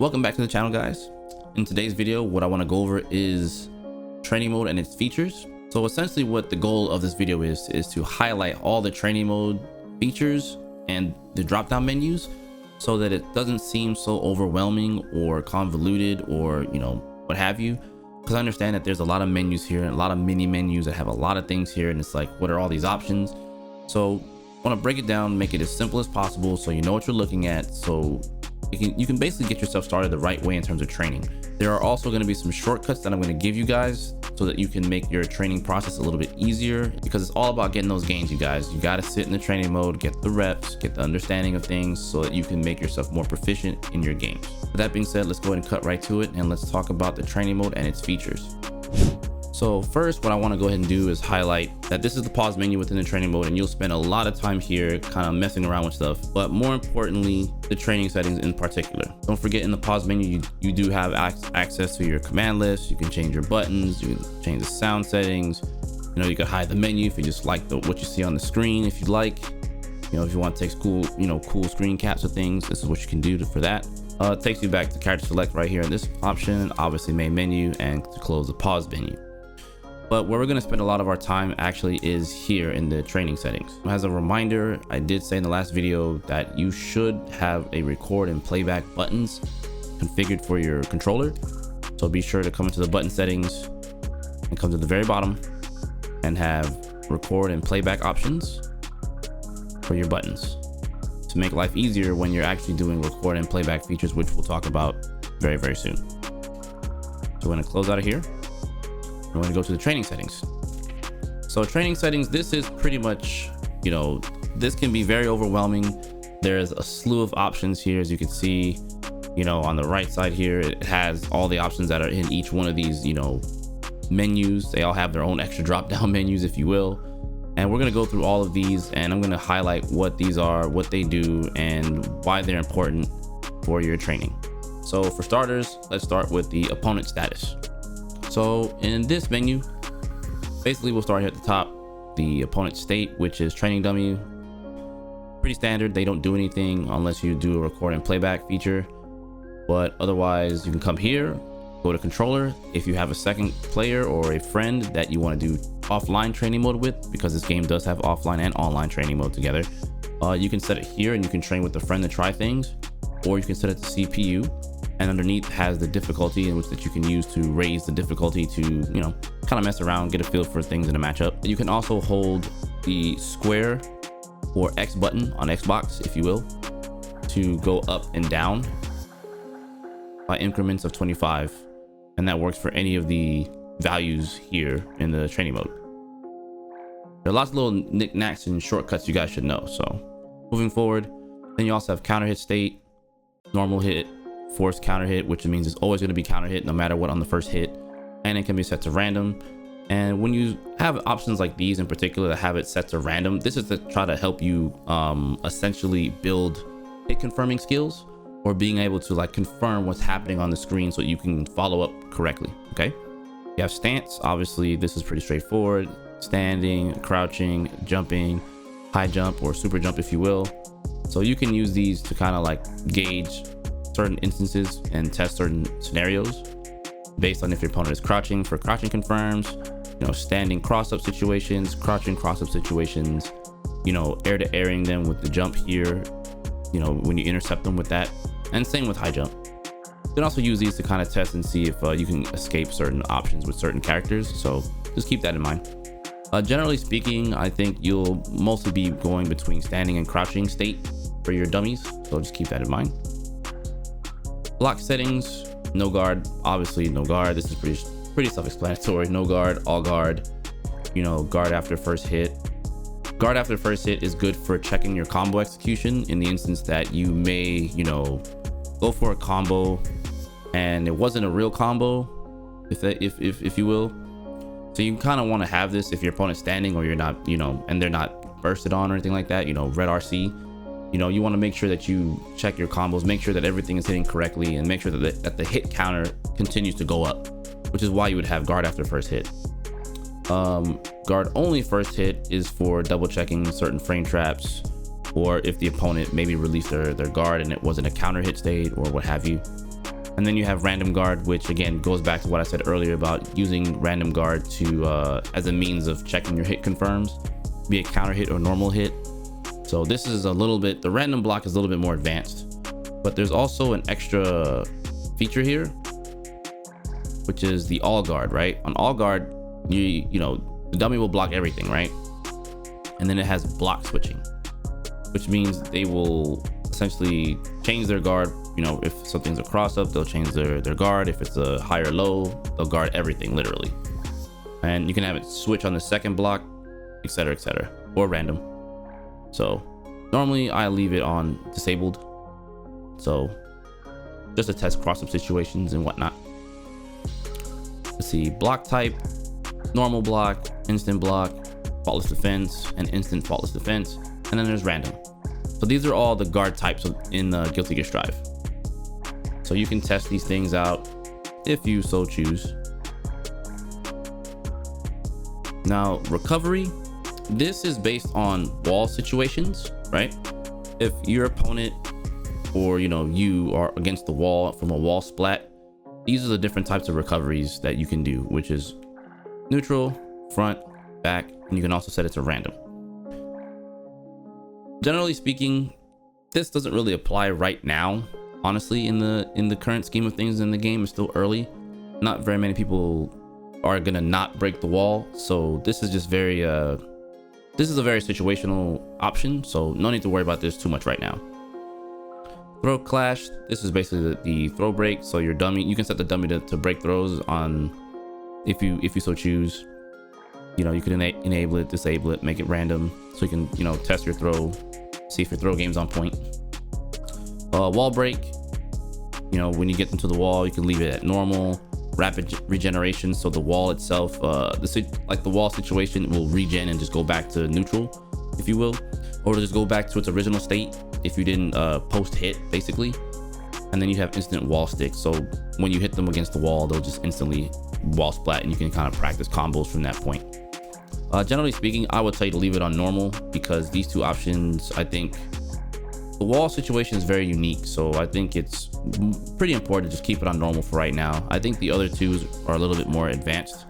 Welcome back to the channel, guys. In today's video, what I want to go over is training mode and its features. So essentially what the goal of this video is to highlight all the training mode features and the drop down menus so that it doesn't seem so overwhelming or convoluted or what have you, because I understand that there's a lot of menus here and a lot of mini menus that have a lot of things here, and it's like, what are all these options? So I want to break it down, make it as simple as possible so you know what you're looking at, so you can basically get yourself started the right way in terms of training. There are also going to be some shortcuts that I'm going to give you guys so that you can make your training process a little bit easier, because it's all about getting those gains, you guys. You got to sit in the training mode, get the reps, get the understanding of things so that you can make yourself more proficient in your games. With that being said, let's go ahead and cut right to it and let's talk about the training mode and its features. So first, what I want to go ahead and do is highlight that this is the pause menu within the training mode, and you'll spend a lot of time here kind of messing around with stuff, but more importantly, the training settings in particular. Don't forget, in the pause menu, you do have access to your command list. You can change your buttons, you can change the sound settings. You can hide the menu if you just like what you see on the screen. If you'd like, if you want to take cool screen caps of things, this is what you can do for that. It takes you back to character select right here in this option, obviously main menu, and to close the pause menu. But where we're going to spend a lot of our time actually is here in the training settings. As a reminder, I did say in the last video that you should have a record and playback buttons configured for your controller. So be sure to come into the button settings and come to the very bottom and have record and playback options for your buttons to make life easier when you're actually doing record and playback features, which we'll talk about very, very soon. So we're going to close out of here. We're going to go to the training settings. So training settings, this is pretty much, this can be very overwhelming. There's a slew of options here, as you can see, on the right side here. It has all the options that are in each one of these, menus. They all have their own extra drop down menus, if you will. And we're going to go through all of these, and I'm going to highlight what these are, what they do, and why they're important for your training. So for starters, let's start with the opponent status. So in this menu, basically we'll start here at the top, the opponent state, which is training dummy. Pretty standard. They don't do anything unless you do a record and playback feature, but otherwise you can come here, go to controller. If you have a second player or a friend that you want to do offline training mode with, because this game does have offline and online training mode together, you can set it here and you can train with a friend to try things, or you can set it to CPU. And underneath has the difficulty in which that you can use to raise the difficulty to, kind of mess around, get a feel for things in a matchup. You can also hold the square or X button on Xbox, if you will, to go up and down by increments of 25. And that works for any of the values here in the training mode. There are lots of little knickknacks and shortcuts you guys should know. So moving forward, then you also have counter hit state, normal hit, forced counter hit, which means it's always going to be counter hit no matter what on the first hit, and it can be set to random. And when you have options like these in particular that have it set to random, this is to try to help you essentially build hit confirming skills, or being able to confirm what's happening on the screen so you can follow up correctly. Okay, you have stance. Obviously this is pretty straightforward: standing, crouching, jumping, high jump, or super jump, if you will. So you can use these to kind of gauge certain instances and test certain scenarios based on if your opponent is crouching for crouching confirms, standing cross-up situations, crouching cross-up situations, air to airing them with the jump here, when you intercept them with that, and same with high jump. You can also use these to kind of test and see if you can escape certain options with certain characters, so just keep that in mind. Generally speaking, I think you'll mostly be going between standing and crouching state for your dummies, so just keep that in mind. Block settings, no guard, obviously no guard. This is pretty self-explanatory. No guard, all guard, guard after first hit. Guard after first hit is good for checking your combo execution in the instance that you may, go for a combo and it wasn't a real combo, if you will. So you kind of want to have this if your opponent's standing or you're not, and they're not bursted on or anything like that, red RC. You want to make sure that you check your combos, make sure that everything is hitting correctly, and make sure that the hit counter continues to go up, which is why you would have guard after first hit. Guard only first hit is for double checking certain frame traps, or if the opponent maybe released their guard and it wasn't a counter hit state or what have you. And then you have random guard, which again goes back to what I said earlier about using random guard to as a means of checking your hit confirms, be it counter hit or normal hit. So this is a little bit, the random block is a little bit more advanced, but there's also an extra feature here, which is the all guard, right? On all guard, you know, the dummy will block everything, right? And then it has block switching, which means they will essentially change their guard. You know, if something's a cross up, they'll change their guard. If it's a high or low, they'll guard everything literally. And you can have it switch on the second block, etc., or random. So normally I leave it on disabled, so just to test cross up situations and whatnot. Let's see, block type, normal block, instant block, faultless defense, and instant faultless defense, and then there's random. So these are all the guard types in Guilty Gear Strive. So you can test these things out if you so choose. Now, recovery, this is based on wall situations, right? If your opponent or, you know, you are against the wall from a wall splat, these are the different types of recoveries that you can do, which is neutral, front, back, and you can also set it to random. Generally speaking, this doesn't really apply right now. Honestly, in the current scheme of things in the game, it's still early. Not very many people are gonna not break the wall, so this is just very this is a very situational option, so no need to worry about this too much right now. Throw clash, this is basically the throw break. So your dummy, you can set the dummy to break throws on if you so choose. You know, you can enable it, disable it, make it random, so you can, you know, test your throw, see if your throw game's on point. Wall break, you know, when you get into the wall, you can leave it at normal. Rapid regeneration, so the wall itself, like the wall situation will regen and just go back to neutral, if you will, or just go back to its original state if you didn't post hit, basically. And then you have instant wall stick, so when you hit them against the wall, they'll just instantly wall splat, and you can kind of practice combos from that point. Generally speaking, I would tell you to leave it on normal, because these two options, I think the wall situation is very unique, so I think it's pretty important to just keep it on normal for right now. I think the other two are a little bit more advanced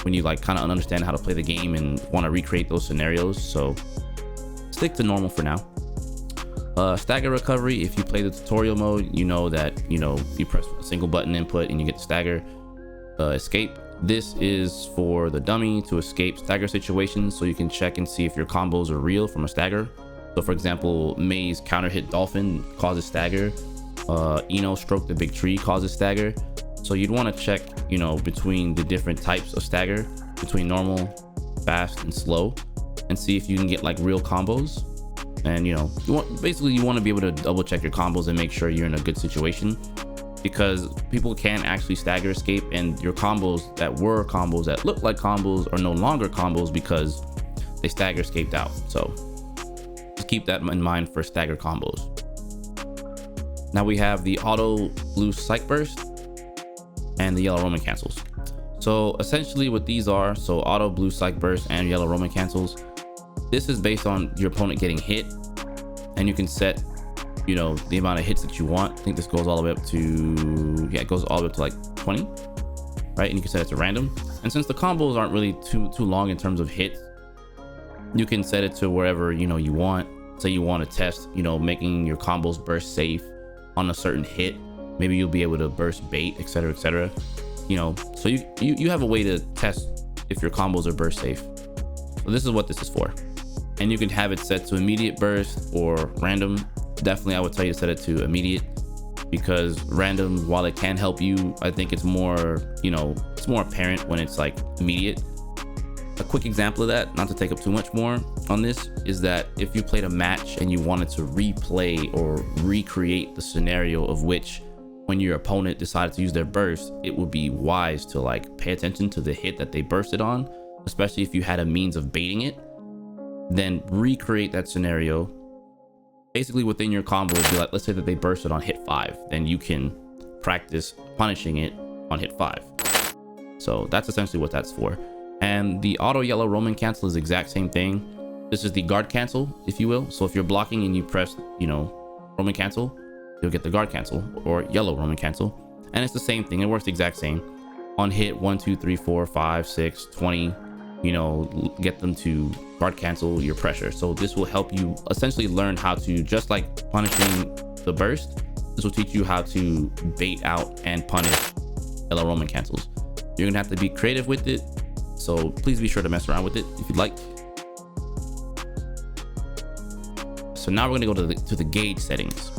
when you like kind of understand how to play the game and want to recreate those scenarios, so stick to normal for now. Stagger recovery, if you play the tutorial mode, you know that, you know, you press a single button input and you get the stagger. Escape, this is for the dummy to escape stagger situations, so you can check and see if your combos are real from a stagger. So for example, May's counter hit dolphin causes stagger. Eno stroke the big tree causes stagger. So you'd want to check, you know, between the different types of stagger, between normal, fast, and slow, and see if you can get like real combos. And, you know, you want to be able to double check your combos and make sure you're in a good situation, because people can actually stagger escape, and your combos that were combos that look like combos are no longer combos because they stagger escaped out. So just keep that in mind for stagger combos. Now we have the auto blue psych burst and the yellow Roman cancels. So essentially what these are, so auto blue psych burst and yellow Roman cancels, this is based on your opponent getting hit, and you can set, you know, the amount of hits that you want. I think this goes all the way up to, yeah, it goes all the way up to like 20, right? And you can set it to random. And since the combos aren't really too long in terms of hits, you can set it to wherever, you know, you want. Say you want to test, you know, making your combos burst safe on a certain hit. Maybe you'll be able to burst bait, etc., etc. You know, so you have a way to test if your combos are burst safe. So this is what this is for. And you can have it set to immediate burst or random. Definitely I would tell you to set it to immediate, because random, while it can help you, I think it's more, you know, it's more apparent when it's like immediate. A quick example of that, not to take up too much more on this, is that if you played a match and you wanted to replay or recreate the scenario of which when your opponent decided to use their burst, it would be wise to like pay attention to the hit that they bursted on, especially if you had a means of baiting it. Then recreate that scenario basically within your combo. Be like, let's say that they bursted on hit 5, then you can practice punishing it on hit 5. So that's essentially what that's for. And the auto yellow Roman cancel is the exact same thing. This is the guard cancel, if you will. So if you're blocking and you press, you know, Roman cancel, you'll get the guard cancel or yellow Roman cancel. and it's the same thing. It works the exact same. On hit 1, 2, 3, 4, 5, 6, 20, you know, get them to guard cancel your pressure. So this will help you essentially learn how to, just like punishing the burst, this will teach you how to bait out and punish LL Roman cancels. You're gonna have to be creative with it, so please be sure to mess around with it if you'd like. So now we're gonna go to the gauge settings.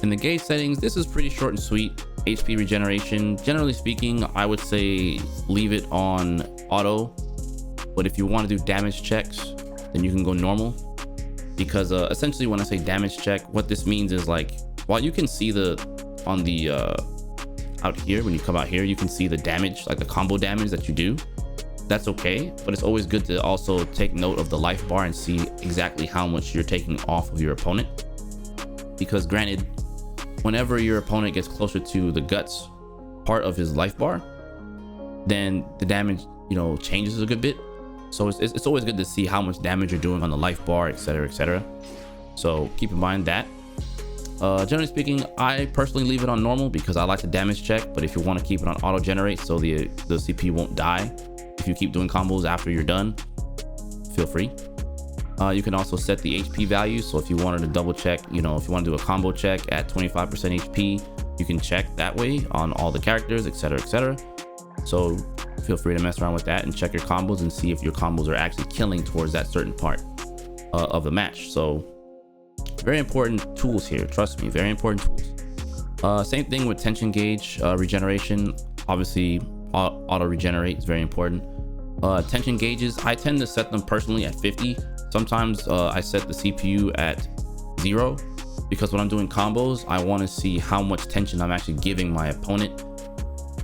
In the gauge settings, this is pretty short and sweet. HP regeneration, generally speaking, I would say leave it on auto, but if you want to do damage checks, then you can go normal, because essentially when I say damage check, what this means is, like, while you can see on the out here, when you come out here, you can see the damage, like the combo damage that you do. That's okay, but it's always good to also take note of the life bar and see exactly how much you're taking off of your opponent, because granted, whenever your opponent gets closer to the guts part of his life bar, then the damage, you know, changes a good bit. So it's always good to see how much damage you're doing on the life bar, etc, etc. So keep in mind that. Generally speaking, I personally leave it on normal because I like to damage check, but if you want to keep it on auto generate so the CPU won't die if you keep doing combos after you're done, feel free. You can also set the HP value, so if you wanted to double check, you know, if you want to do a combo check at 25% HP, you can check that way on all the characters, etc, etc. So feel free to mess around with that and check your combos and see if your combos are actually killing towards that certain part of the match. So very important tools here, trust me, very important tools. Same thing with tension gauge regeneration. Obviously auto regenerate is very important. Tension gauges, I tend to set them personally at 50. Sometimes I set the CPU at 0 because when I'm doing combos, I want to see how much tension I'm actually giving my opponent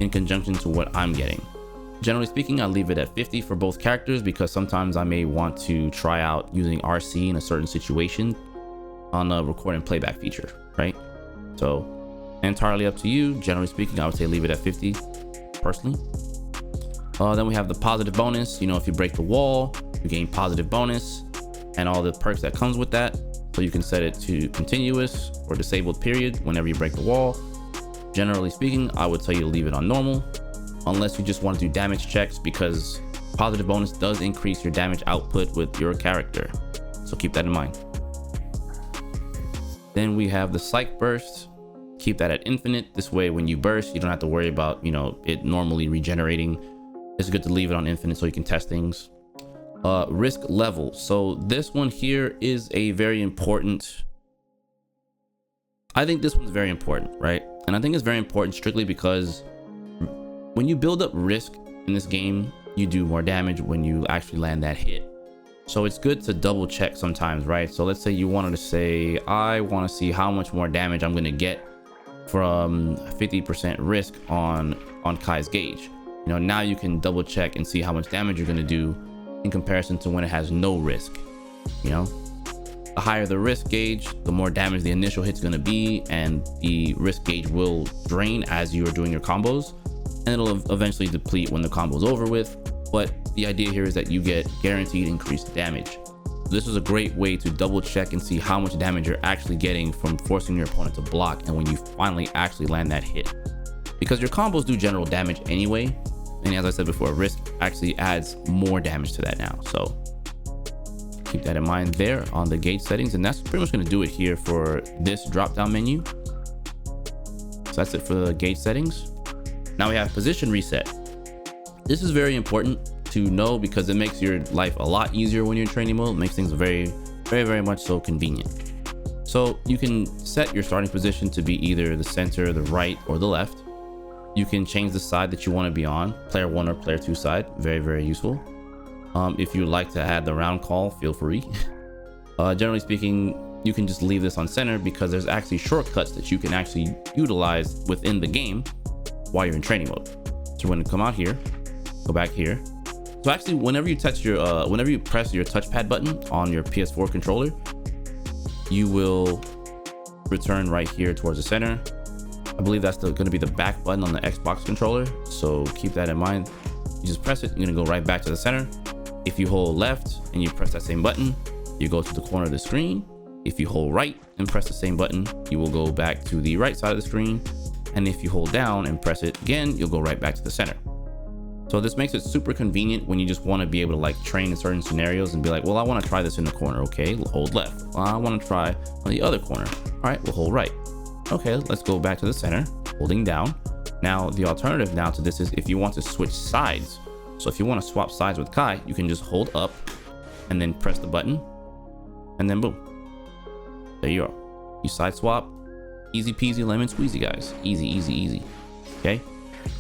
in conjunction to what I'm getting. Generally speaking, I leave it at 50 for both characters because sometimes I may want to try out using RC in a certain situation on a record and playback feature, right? So entirely up to you. Generally speaking, I would say leave it at 50 personally. Then we have the positive bonus. You know, if you break the wall, you gain positive bonus and all the perks that comes with that. So you can set it to continuous or disabled period whenever you break the wall. Generally speaking, I would tell you to leave it on normal unless you just want to do damage checks, because positive bonus does increase your damage output with your character. So keep that in mind. Then we have the psych burst. Keep that at infinite. This way, when you burst, you don't have to worry about, you know, it normally regenerating. It's good to leave it on infinite so you can test things. Risk level. So this one here is a very important. I think this one's very important, right? And I think it's very important strictly because when you build up risk in this game, you do more damage when you actually land that hit. So it's good to double check sometimes, right? So let's say you wanted to say, I want to see how much more damage I'm going to get from 50% risk on Kai's gauge. You know, now you can double check and see how much damage you're going to do in comparison to when it has no risk. You know, the higher the risk gauge, the more damage the initial hit's going to be, and the risk gauge will drain as you are doing your combos, and it'll eventually deplete when the combo's over with. But the idea here is that you get guaranteed increased damage. This is a great way to double check and see how much damage you're actually getting from forcing your opponent to block and when you finally actually land that hit, because your combos do general damage anyway. And as I said before, risk actually adds more damage to that now. So keep that in mind there on the gauge settings. And that's pretty much going to do it here for this drop down menu. So that's it for the gauge settings. Now we have position reset. This is very important to know because it makes your life a lot easier when you're in training mode. It makes things very, very, very much so convenient. So you can set your starting position to be either the center, the right, or the left. You can change the side that you want to be on, player 1 or player 2 side. Very, very useful. If you like to add the round call, feel free. Generally speaking, you can just leave this on center because there's actually shortcuts that you can actually utilize within the game while you're in training mode. So you're going to come out here, go back here. So actually, whenever you press your touchpad button on your PS4 controller, you will return right here towards the center. I believe that's going to be the back button on the Xbox controller, so keep that in mind. You just press it, you're going to go right back to the center. If you hold left and you press that same button, you go to the corner of the screen. If you hold right and press the same button, you will go back to the right side of the screen. And if you hold down and press it again, you'll go right back to the center. So this makes it super convenient when you just want to be able to like train in certain scenarios and be like, well, I want to try this in the corner. Okay, we'll hold left. Well, I want to try on the other corner. All right, we'll hold right. Okay, let's go back to the center, holding down. Now, the alternative now to this is if you want to switch sides. So if you want to swap sides with Kai, you can just hold up and then press the button and then boom. There you are. You side swap. Easy peasy lemon squeezy, guys. Easy, easy, easy. Okay.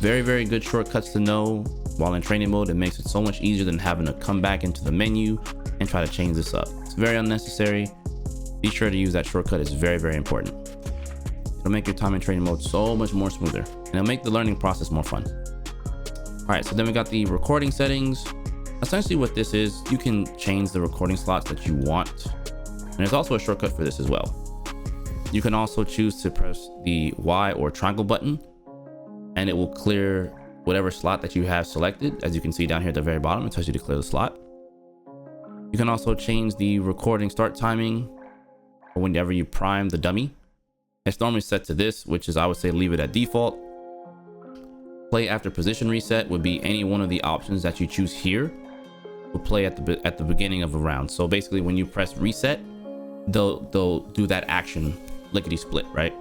Very, very good shortcuts to know while in training mode. It makes it so much easier than having to come back into the menu and try to change this up. It's very unnecessary. Be sure to use that shortcut. It's very, very important. It'll make your time in training mode so much more smoother, and it'll make the learning process more fun. All right, so then we got the recording settings. Essentially what this is, you can change the recording slots that you want. And there's also a shortcut for this as well. You can also choose to press the Y or triangle button, and it will clear whatever slot that you have selected. As you can see down here at the very bottom, it tells you to clear the slot. You can also change the recording start timing or whenever you prime the dummy. It's normally set to this, which is, I would say, leave it at default. Play after position reset would be any one of the options that you choose here will play at the beginning of a round. So basically when you press reset, they'll do that action lickety split, right?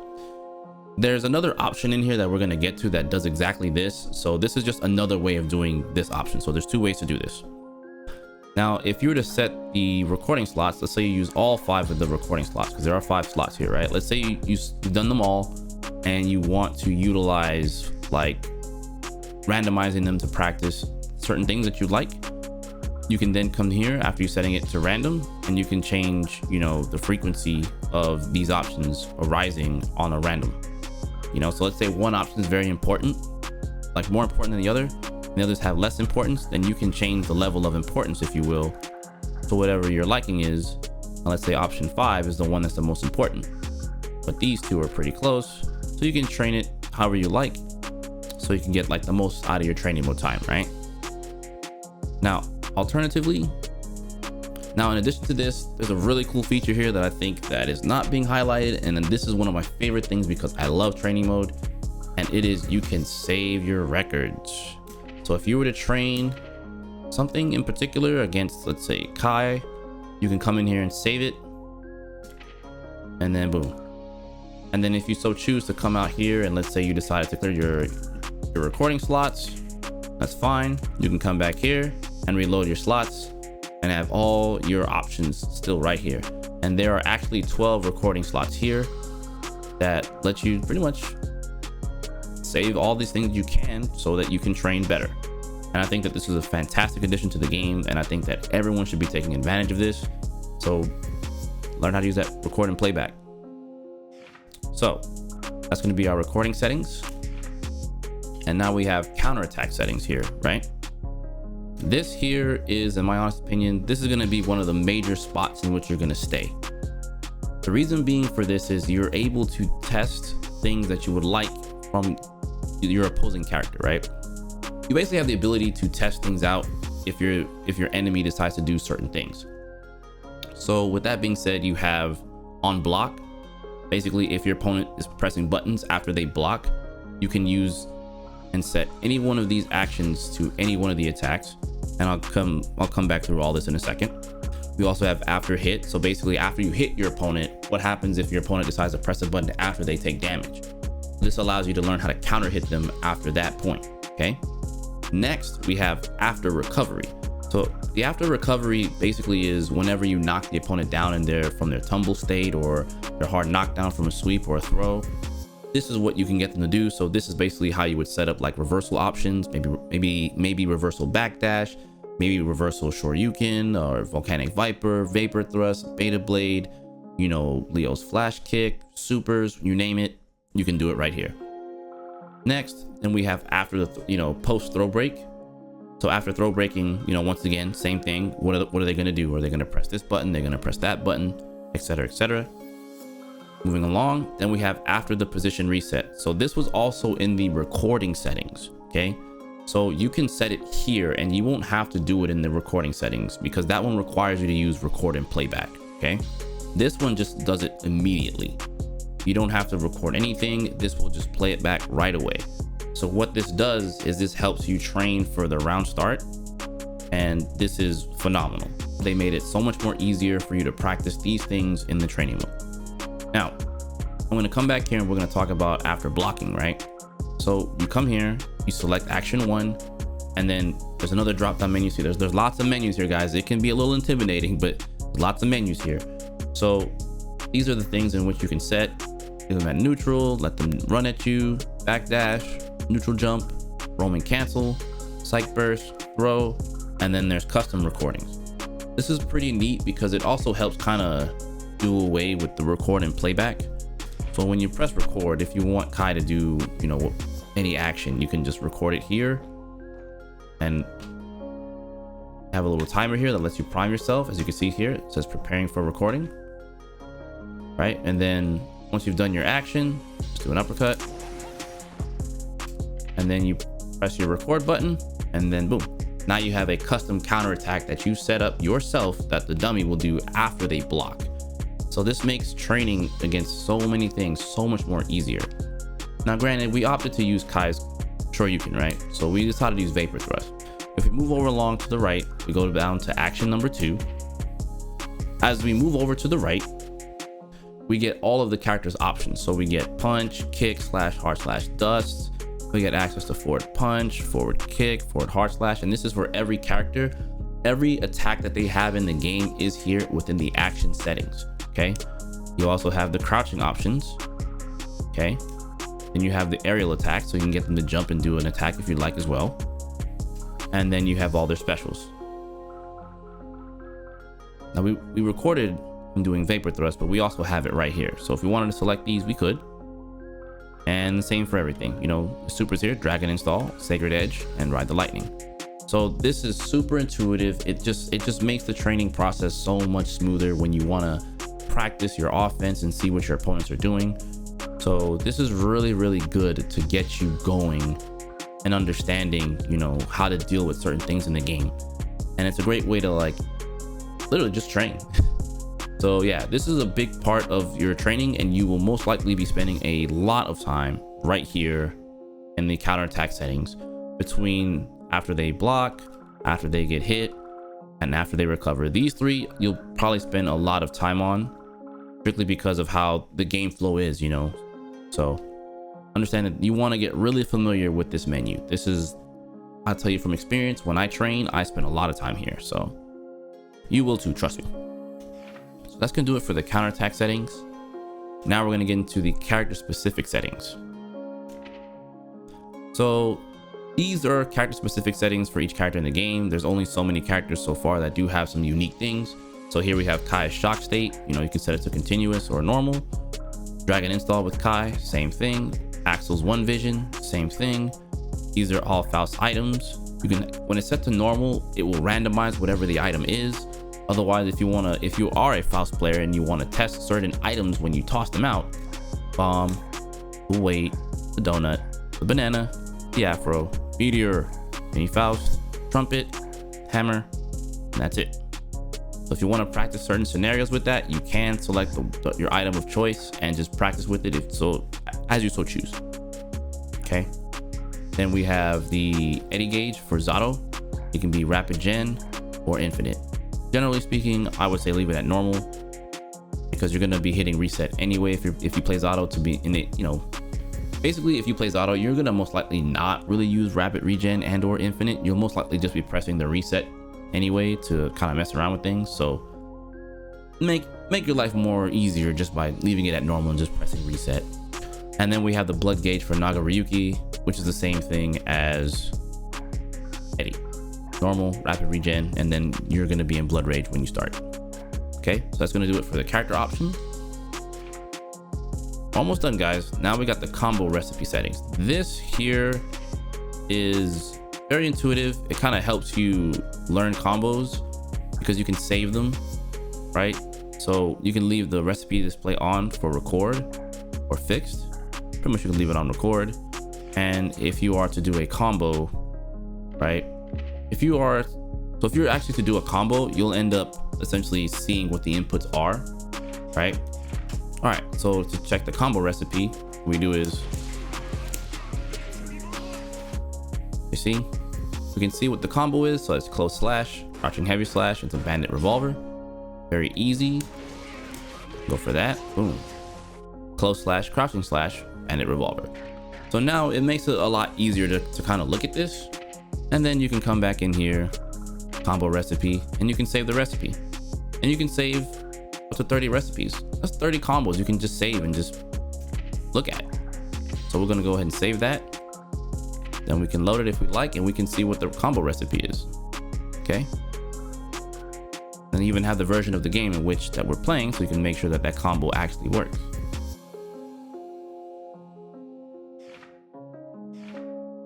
There's another option in here that we're going to get to that does exactly this. So this is just another way of doing this option. So there's two ways to do this. Now, if you were to set the recording slots, let's say you use all 5 of the recording slots, because there are 5 slots here, right? Let's say you've done them all and you want to utilize like randomizing them to practice certain things that you like. You can then come here after you setting it to random, and you can change, you know, the frequency of these options arising on a random, you know. So let's say one option is very important, like more important than the other, and the others have less importance. Then you can change the level of importance, if you will, to whatever your liking is. And let's say option 5 is the one that's the most important, but these two are pretty close. So you can train it however you like, so you can get like the most out of your training mode time, right? Now, alternatively, now in addition to this, there's a really cool feature here that I think that is not being highlighted, and then this is one of my favorite things because I love training mode, and it is you can save your records. So if you were to train something in particular against, let's say, Kai, you can come in here and save it, and then boom. And then if you so choose to come out here and let's say you decided to clear your recording slots, that's fine. You can come back here and reload your slots and have all your options still right here. And there are actually 12 recording slots here that let you pretty much save all these things you can so that you can train better. And I think that this is a fantastic addition to the game, and I think that everyone should be taking advantage of this. So learn how to use that record and playback. So that's going to be our recording settings. And now we have counterattack settings here, right? This here is, in my honest opinion, this is going to be one of the major spots in which you're going to stay. The reason being for this is you're able to test things that you would like from your opposing character, right? You basically have the ability to test things out if your enemy decides to do certain things. So with that being said, you have on block. Basically, if your opponent is pressing buttons after they block, you can use and set any one of these actions to any one of the attacks. And I'll come back through all this in a second. We also have after hit. So basically, after you hit your opponent, what happens if your opponent decides to press a button after they take damage? This allows you to learn how to counter hit them after that point. Okay. Next, we have after recovery. So the after recovery basically is whenever you knock the opponent down in from their tumble state or their hard knockdown from a sweep or a throw. This is what you can get them to do. So this is basically how you would set up like reversal options, maybe reversal backdash, maybe reversal shoryuken or volcanic viper, vapor thrust, beta blade, you know, Leo's flash kick, supers, you name it, you can do it right here. Next, then we have after the post throw break. So after throw breaking, once again, same thing. What are they going to do? Are they going to press this button? They're going to press that button, etc., etc. Moving along, then we have after the position reset. So this was also in the recording settings. Okay, so you can set it here and you won't have to do it in the recording settings because that one requires you to use record and playback. Okay, this one just does it immediately. You don't have to record anything. This will just play it back right away. So what this does is this helps you train for the round start, and this is phenomenal. They made it so much more easier for you to practice these things in the training mode. Now, I'm going to come back here and we're going to talk about after blocking, right? So you come here, you select action 1, and then there's another drop down menu. See, there's lots of menus here, guys. It can be a little intimidating, but lots of menus here. So these are the things in which you can set. Leave them at neutral, let them run at you, backdash, neutral jump, roaming cancel, psych burst, throw, and then there's custom recordings. This is pretty neat because it also helps kind of do away with the record and playback. So when you press record, if you want Kai to do, you know, any action, you can just record it here and have a little timer here that lets you prime yourself. As you can see here, it says preparing for recording, right? And then once you've done your action, just do an uppercut, and then you press your record button, and then boom, now you have a custom counter attack that you set up yourself that the dummy will do after they block. So this makes training against so many things so much more easier. Now granted, we opted to use Kai's Shoryuken, right? So we decided to use Vapor Thrust. If we move over along to the right, we go down to action number 2. As we move over to the right, we get all of the character's options. So we get punch, kick, slash, hard slash, dust. We get access to forward punch, forward kick, forward hard slash, and this is for every character. Every attack that they have in the game is here within the action settings, okay? You also have the crouching options, okay? Then you have the aerial attack, so you can get them to jump and do an attack if you'd like as well. And then you have all their specials. Now we recorded them doing Vapor Thrust, but we also have it right here. So if we wanted to select these, we could. And the same for everything, you know, the supers here, Dragon Install, Sacred Edge, and Ride the Lightning. So this is super intuitive. It just makes the training process so much smoother when you want to practice your offense and see what your opponents are doing. So this is really, really good to get you going and understanding, you know, how to deal with certain things in the game. And it's a great way to like literally just train. So yeah, this is a big part of your training, and you will most likely be spending a lot of time right here in the counterattack settings between after they block, after they get hit, and after they recover. These 3 you'll probably spend a lot of time on, strictly because of how the game flow is, you know. So understand that you want to get really familiar with this menu. This is, I'll tell you from experience, when I train, I spend a lot of time here, so you will too, trust me. So that's gonna do it for the counterattack settings. Now we're gonna get into the character specific settings. So these are character specific settings for each character in the game. There's only so many characters so far that do have some unique things. So here we have Kai's shock state. You know, you can set it to continuous or normal. Dragon Install with Kai, same thing. Axel's One Vision, same thing. These are all Faust items. You can, when it's set to normal, it will randomize whatever the item is. Otherwise, if you are a Faust player and you want to test certain items when you toss them out, bomb, the weight, the donut, the banana, the afro, meteor, mini Faust, trumpet, hammer, and that's it. So if you want to practice certain scenarios with that, you can select your item of choice and just practice with it as you so choose. Okay. Then we have the Eddy Gauge for Zato. It can be rapid gen or infinite. Generally speaking, I would say leave it at normal, because you're going to be hitting reset anyway if you play Zato to be in it, you know. Basically, if you play Zato, you're going to most likely not really use rapid regen and or infinite. You'll most likely just be pressing the reset anyway to kind of mess around with things. So make your life more easier just by leaving it at normal and just pressing reset. And then we have the Blood Gauge for Naga Ryuki, which is the same thing as Eddy. Normal, rapid regen, and then you're going to be in Blood Rage when you start. Okay, so that's going to do it for the character option. Almost done, guys. Now we got the combo recipe settings. This here is very intuitive. It kind of helps you learn combos because you can save them, right? So you can leave the recipe display on for record or fixed. Pretty much you can leave it on record. And if you are to do a combo, right? If you're actually to do a combo, you'll end up essentially seeing what the inputs are, right? All right, so to check the combo recipe, what we do is, you see, we can see what the combo is. So it's close slash, crouching heavy slash into bandit revolver. Very easy. Go for that. Boom. Close slash, crouching slash, bandit revolver. So now it makes it a lot easier to kind of look at this. And then you can come back in here, combo recipe, and you can save the recipe. And you can save up to 30 recipes. That's 30 combos you can just save and just look at. So we're gonna go ahead and save that. Then we can load it if we like, and we can see what the combo recipe is. Okay. And even have the version of the game in which that we're playing, so you can make sure that that combo actually works.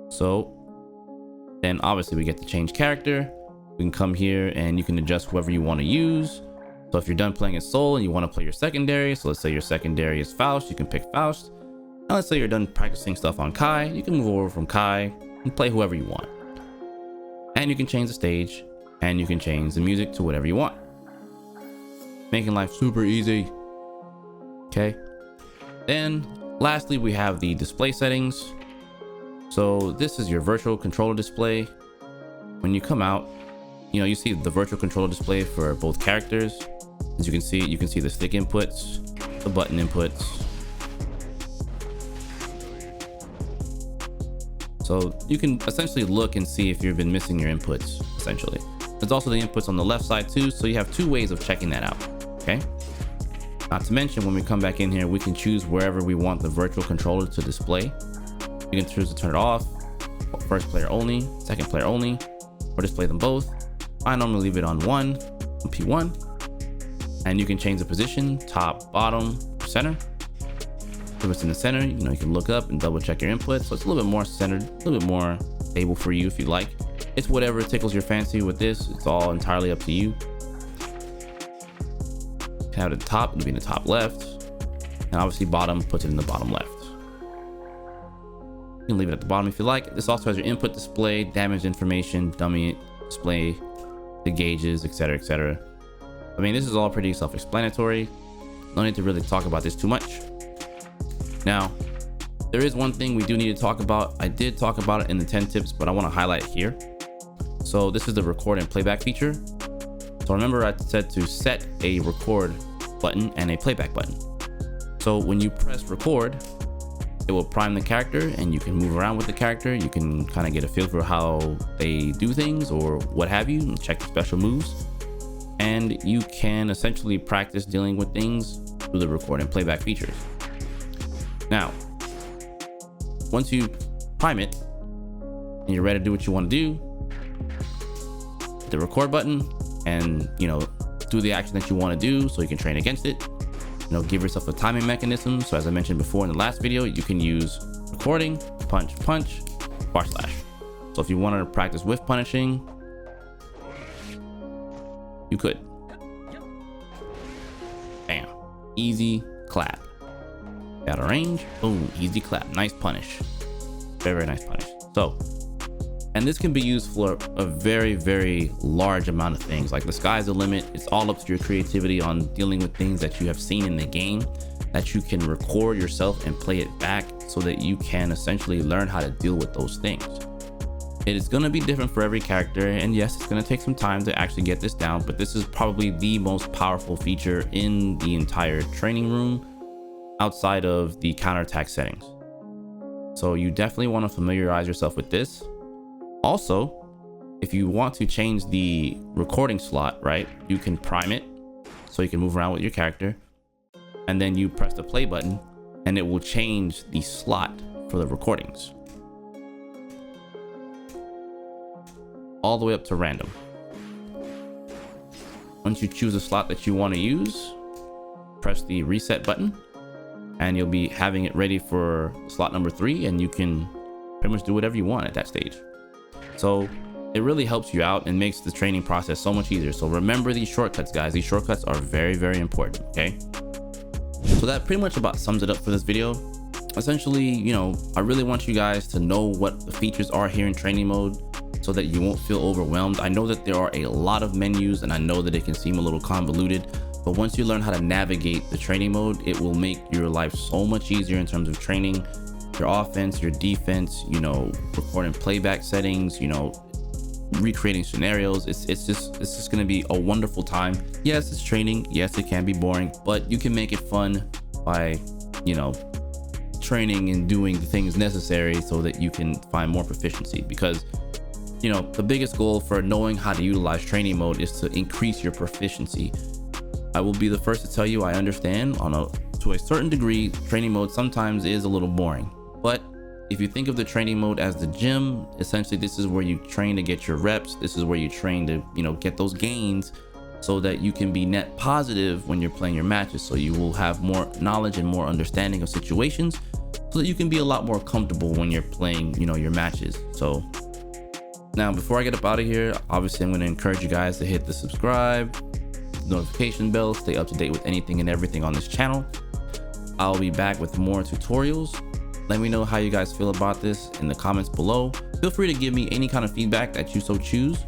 So then obviously we get to change character. We can come here and you can adjust whoever you want to use. So if you're done playing as Soul and you want to play your secondary, so let's say your secondary is Faust, you can pick Faust. And let's say you're done practicing stuff on Kai, you can move over from Kai and play whoever you want. And you can change the stage and you can change the music to whatever you want. Making life super easy. Okay. Then lastly, we have the display settings. So this is your virtual controller display. When you come out, you see the virtual controller display for both characters. As you can see the stick inputs, the button inputs. So you can essentially look and see if you've been missing your inputs, essentially. There's also the inputs on the left side too, so you have two ways of checking that out, okay? Not to mention, when we come back in here, we can choose wherever we want the virtual controller to display. You can choose to turn it off, first player only, second player only, or display them both. I normally leave it on P1, and you can change the position, top, bottom, center. If it's in the center, you can look up and double check your input. So it's a little bit more centered, a little bit more stable for you if you like. It's whatever tickles your fancy with this. It's all entirely up to you. Have it at the top, it'll be in the top left, and obviously bottom puts it in the bottom left. You can leave it at the bottom if you like. This also has your input display, damage information, dummy display, the gauges, etc., etc. I mean, this is all pretty self-explanatory. No need to really talk about this too much. Now, there is one thing we do need to talk about. I did talk about it in the 10 tips, but I want to highlight it here. So this is the record and playback feature. So remember I said to set a record button and a playback button. So when you press record, it will prime the character and you can move around with the character. You can kind of get a feel for how they do things or what have you, and check the special moves. And you can essentially practice dealing with things through the record and playback features. Now, once you prime it and you're ready to do what you want to do, hit the record button and do the action that you want to do so you can train against it. Give yourself a timing mechanism. So as I mentioned before in the last video, you can use recording, punch, punch, bar slash. So if you wanted to practice with punishing, you could. Bam, easy clap. Out of range, boom, easy clap, nice punish. Very, very nice punish. So, and this can be used for a very, very large amount of things. Like the sky's the limit. It's all up to your creativity on dealing with things that you have seen in the game that you can record yourself and play it back so that you can essentially learn how to deal with those things. It is going to be different for every character, and yes, it's going to take some time to actually get this down, but this is probably the most powerful feature in the entire training room outside of the counterattack settings. So you definitely want to familiarize yourself with this. Also, if you want to change the recording slot, right, you can prime it so you can move around with your character, and then you press the play button and it will change the slot for the recordings all the way up to random. Once you choose a slot that you want to use, press the reset button and you'll be having it ready for slot number 3, and you can pretty much do whatever you want at that stage. So it really helps you out and makes the training process so much easier. So remember these shortcuts, guys. These shortcuts are very, very important, okay? So that pretty much about sums it up for this video. Essentially, I really want you guys to know what the features are here in training mode so that you won't feel overwhelmed. I know that there are a lot of menus and I know that it can seem a little convoluted, But once you learn how to navigate the training mode, it will make your life so much easier in terms of training your offense, your defense, you know, recording playback settings, you know, recreating scenarios. It's just going to be a wonderful time. Yes, it's training. Yes, it can be boring, but you can make it fun by, you know, training and doing the things necessary so that you can find more proficiency. Because, you know, the biggest goal for knowing how to utilize training mode is to increase your proficiency. I will be the first to tell you, I understand to a certain degree, training mode sometimes is a little boring. But if you think of the training mode as the gym, essentially this is where you train to get your reps. This is where you train to, you know, get those gains so that you can be net positive when you're playing your matches. So you will have more knowledge and more understanding of situations so that you can be a lot more comfortable when you're playing, you know, your matches. So now, before I get up out of here, obviously I'm going to encourage you guys to hit the subscribe, notification bell, stay up to date with anything and everything on this channel. I'll be back with more tutorials. Let me know how you guys feel about this in the comments below. Feel free to give me any kind of feedback that you so choose.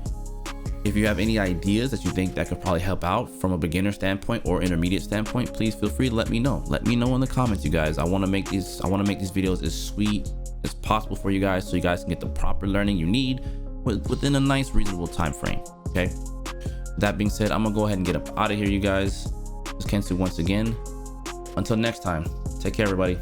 If you have any ideas that you think that could probably help out from a beginner standpoint or intermediate standpoint, please feel free to let me know. Let me know in the comments, you guys. I want to make these videos as sweet as possible for you guys, so you guys can get the proper learning you need within a nice, reasonable time frame. Okay. With that being said, I'm gonna go ahead and get up out of here, you guys. This is ShinKensou once again. Until next time, take care, everybody.